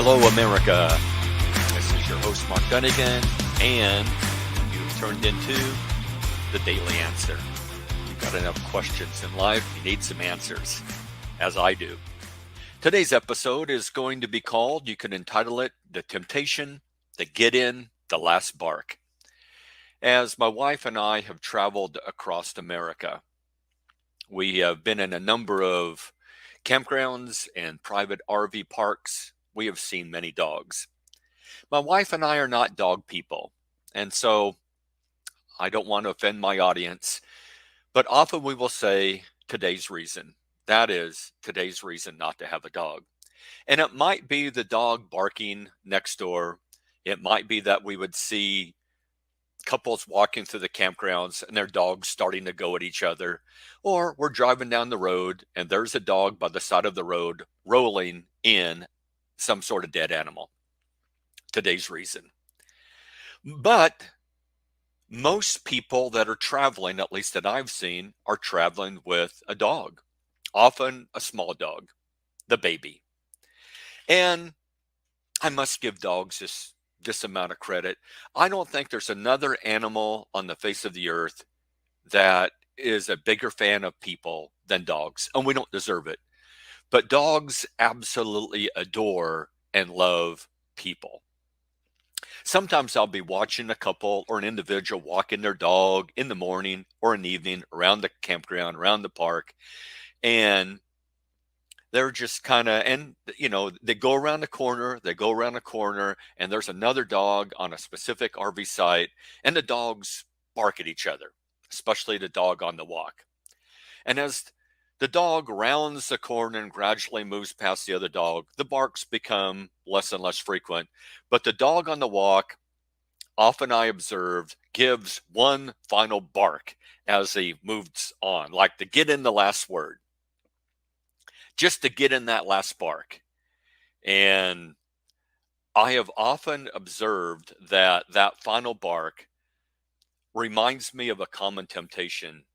Hello, America. This is your host, Mark Dunagan, and you've turned into the Daily Answer. You've got enough questions in life, you need some answers, as I do. Today's episode is going to be called, you can entitle it, The Temptation, The Get In, The Last Bark. As my wife and I have traveled across America, we have been in a number of campgrounds and private RV parks. We have seen many dogs. My wife and I are not dog people, and so I don't want to offend my audience, but often we will say today's reason. That is today's reason not to have a dog. And it might be the dog barking next door. It might be that we would see couples walking through the campgrounds and their dogs starting to go at each other. Or we're driving down the road and there's a dog by the side of the road rolling in some sort of dead animal. Today's reason. But most people that are traveling, at least that I've seen, are traveling with a dog, often a small dog, the baby. And I must give dogs this amount of credit. I don't think there's another animal on the face of the earth that is a bigger fan of people than dogs, and we don't deserve it. But dogs absolutely adore and love people. Sometimes I'll be watching a couple or an individual walking their dog in the morning or in the evening around the campground, around the park, and they're just kind of, and they go around the corner, and there's another dog on a specific RV site, and the dogs bark at each other, especially the dog on the walk. And as the dog rounds the corner and gradually moves past the other dog, the barks become less and less frequent. But the dog on the walk, often I observed, gives one final bark as he moves on, like to get in the last word, just to get in that last bark. And I have often observed that that final bark reminds me of a common temptation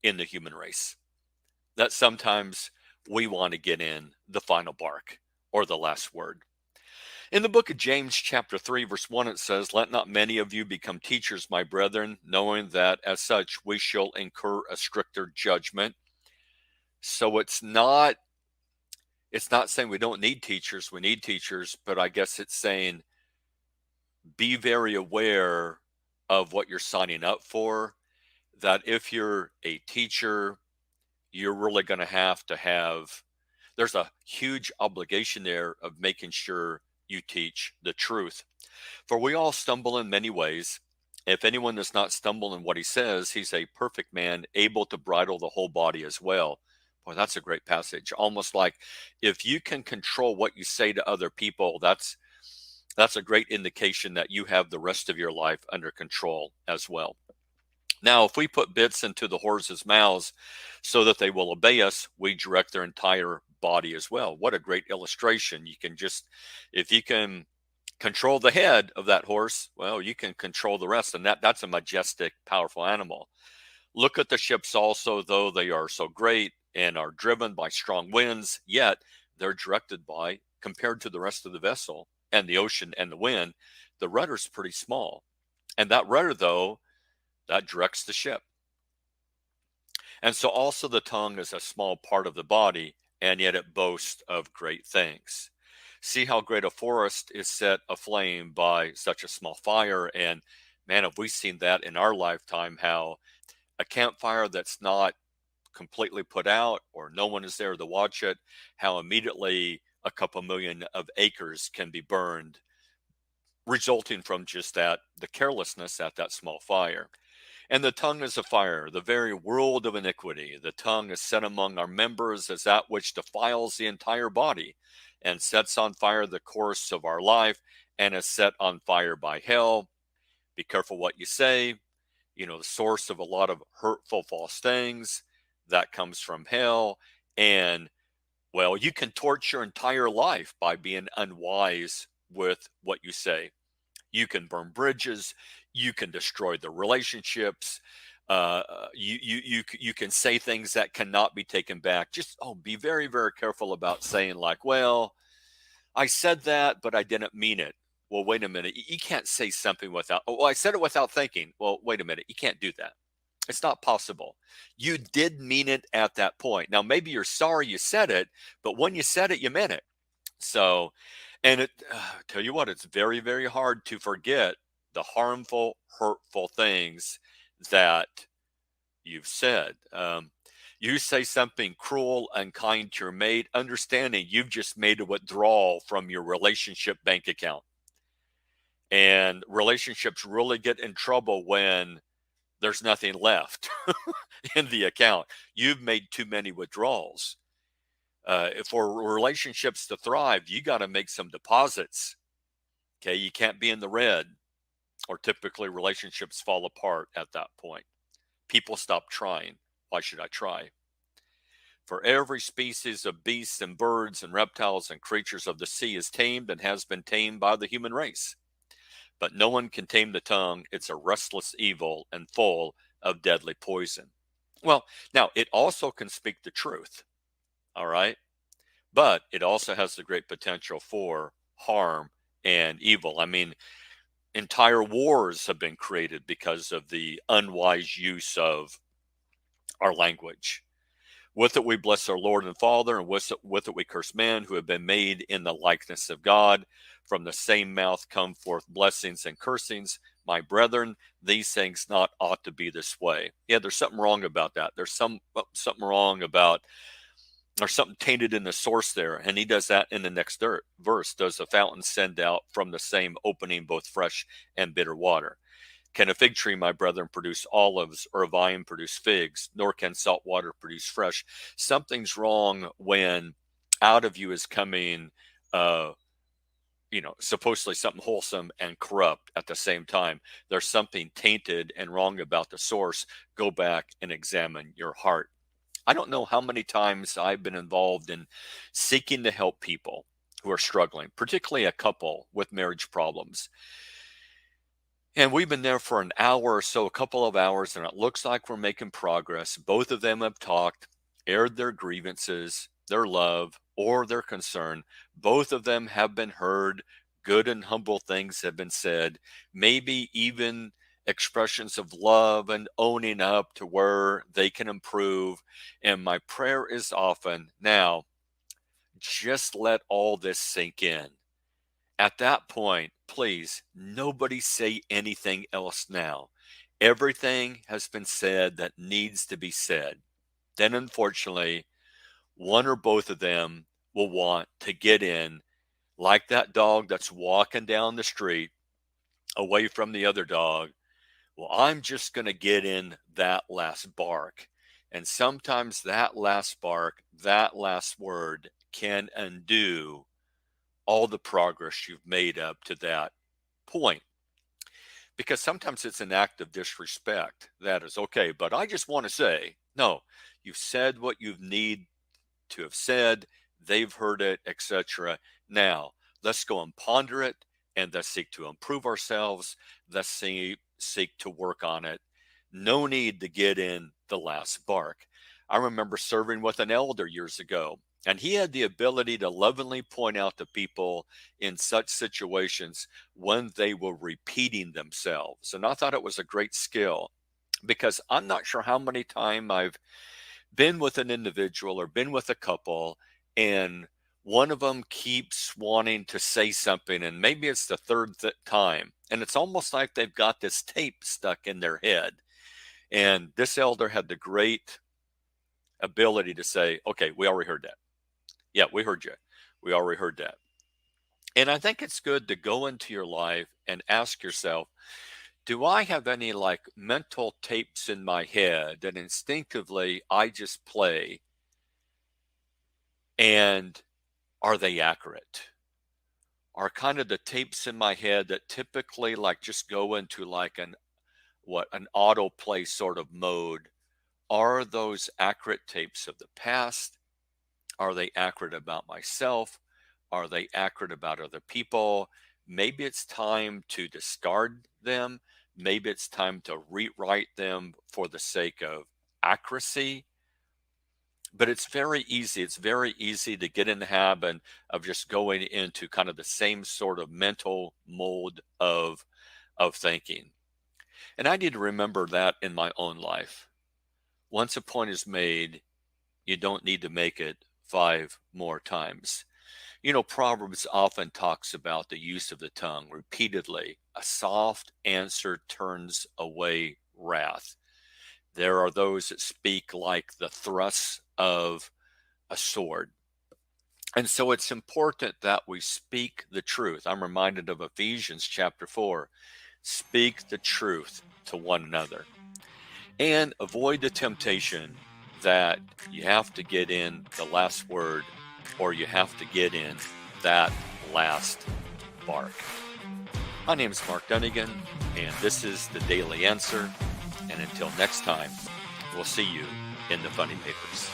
in the human race, that sometimes we want to get in the final bark or the last word. In the book of James, chapter 3, verse 1, it says, "Let not many of you become teachers, my brethren, knowing that as such we shall incur a stricter judgment." So it's not saying we don't need teachers, we need teachers, but I guess it's saying be very aware of what you're signing up for, that if you're a teacher, you're really going to have, there's a huge obligation there of making sure you teach the truth. For we all stumble in many ways. If anyone does not stumble in what he says, he's a perfect man, able to bridle the whole body as well. Boy, that's a great passage. Almost like if you can control what you say to other people, that's a great indication that you have the rest of your life under control as well. Now, if we put bits into the horses' mouths so that they will obey us, we direct their entire body as well. What a great illustration. You can just, if you can control the head of that horse, well, you can control the rest. And that's a majestic, powerful animal. Look at the ships also, though they are so great and are driven by strong winds, yet they're directed by, compared to the rest of the vessel and the ocean and the wind, the rudder's pretty small. And that rudder, though, that directs the ship. And so also the tongue is a small part of the body, and yet it boasts of great things. See how great a forest is set aflame by such a small fire. And man, have we seen that in our lifetime, how a campfire that's not completely put out or no one is there to watch it, how immediately a couple million of acres can be burned, resulting from just that, the carelessness at that small fire. And the tongue is a fire, the very world of iniquity. The tongue is set among our members as that which defiles the entire body and sets on fire the course of our life and is set on fire by hell. Be careful what you say. The source of a lot of hurtful, false things that comes from hell. And, well, you can torch your entire life by being unwise with what you say. You can burn bridges. You can destroy the relationships. You can say things that cannot be taken back. Just be very, very careful about saying like, well, I said that, but I didn't mean it. Well, wait a minute. You can't say something without, oh, well, I said it without thinking. Well, wait a minute. You can't do that. It's not possible. You did mean it at that point. Now, maybe you're sorry you said it, but when you said it, you meant it. So, and tell you what, it's very, very hard to forget the harmful, hurtful things that you've said. You say something cruel, unkind to your mate, understanding you've just made a withdrawal from your relationship bank account. And relationships really get in trouble when there's nothing left in the account. You've made too many withdrawals. For relationships to thrive, you got to make some deposits. Okay, you can't be in the red, or typically relationships fall apart at that point. People stop trying. Why should I try? For every species of beasts and birds and reptiles and creatures of the sea is tamed and has been tamed by the human race. But no one can tame the tongue. It's a restless evil and full of deadly poison. Well, now it also can speak the truth. All right. But it also has the great potential for harm and evil. I mean, entire wars have been created because of the unwise use of our language. With it we bless our Lord and Father, and with it we curse men who have been made in the likeness of God. From the same mouth come forth blessings and cursings. My brethren, these things not ought to be this way. Yeah, there's something wrong about that. There's something wrong about, or something tainted in the source there. And he does that in the next verse. Does the fountain send out from the same opening both fresh and bitter water? Can a fig tree, my brethren, produce olives, or a vine produce figs? Nor can salt water produce fresh. Something's wrong when out of you is coming, supposedly something wholesome and corrupt at the same time. There's something tainted and wrong about the source. Go back and examine your heart. I don't know how many times I've been involved in seeking to help people who are struggling, particularly a couple with marriage problems. And we've been there for an hour or so, a couple of hours, and it looks like we're making progress. Both of them have talked, aired their grievances, their love, or their concern. Both of them have been heard. Good and humble things have been said. Maybe even expressions of love and owning up to where they can improve. And my prayer is often, now, just let all this sink in. At that point, please, nobody say anything else now. Everything has been said that needs to be said. Then, unfortunately, one or both of them will want to get in, like that dog that's walking down the street away from the other dog. Well, I'm just going to get in that last bark. And sometimes that last bark, that last word can undo all the progress you've made up to that point. Because sometimes it's an act of disrespect. That is okay, but I just want to say, no, you've said what you need to have said, they've heard it, etc. Now, let's go and ponder it, and let's seek to improve ourselves. Let's seek to work on it. No need to get in the last bark. I remember serving with an elder years ago, and he had the ability to lovingly point out to people in such situations when they were repeating themselves. And I thought it was a great skill, because I'm not sure how many times I've been with an individual or been with a couple, and one of them keeps wanting to say something, and maybe it's the third time, and it's almost like they've got this tape stuck in their head. And this elder had the great ability to say, okay, we already heard that. Yeah, we heard you. We already heard that. And I think it's good to go into your life and ask yourself, do I have any like mental tapes in my head that instinctively I just play, and are they accurate? Are kind of the tapes in my head that typically like just go into like an autoplay sort of mode. Are those accurate tapes of the past? Are they accurate about myself? Are they accurate about other people? Maybe it's time to discard them. Maybe it's time to rewrite them for the sake of accuracy. But it's very easy. It's very easy to get in the habit of just going into kind of the same sort of mental mold of thinking. And I need to remember that in my own life. Once a point is made, you don't need to make it 5 more times. Proverbs often talks about the use of the tongue repeatedly. A soft answer turns away wrath. There are those that speak like the thrusts of a sword. And so it's important that we speak the truth. I'm reminded of Ephesians chapter 4. Speak the truth to one another. And avoid the temptation that you have to get in the last word or you have to get in that last bark. My name is Mark Dunagan, and this is the Daily Answer. And until next time, we'll see you in the funny papers.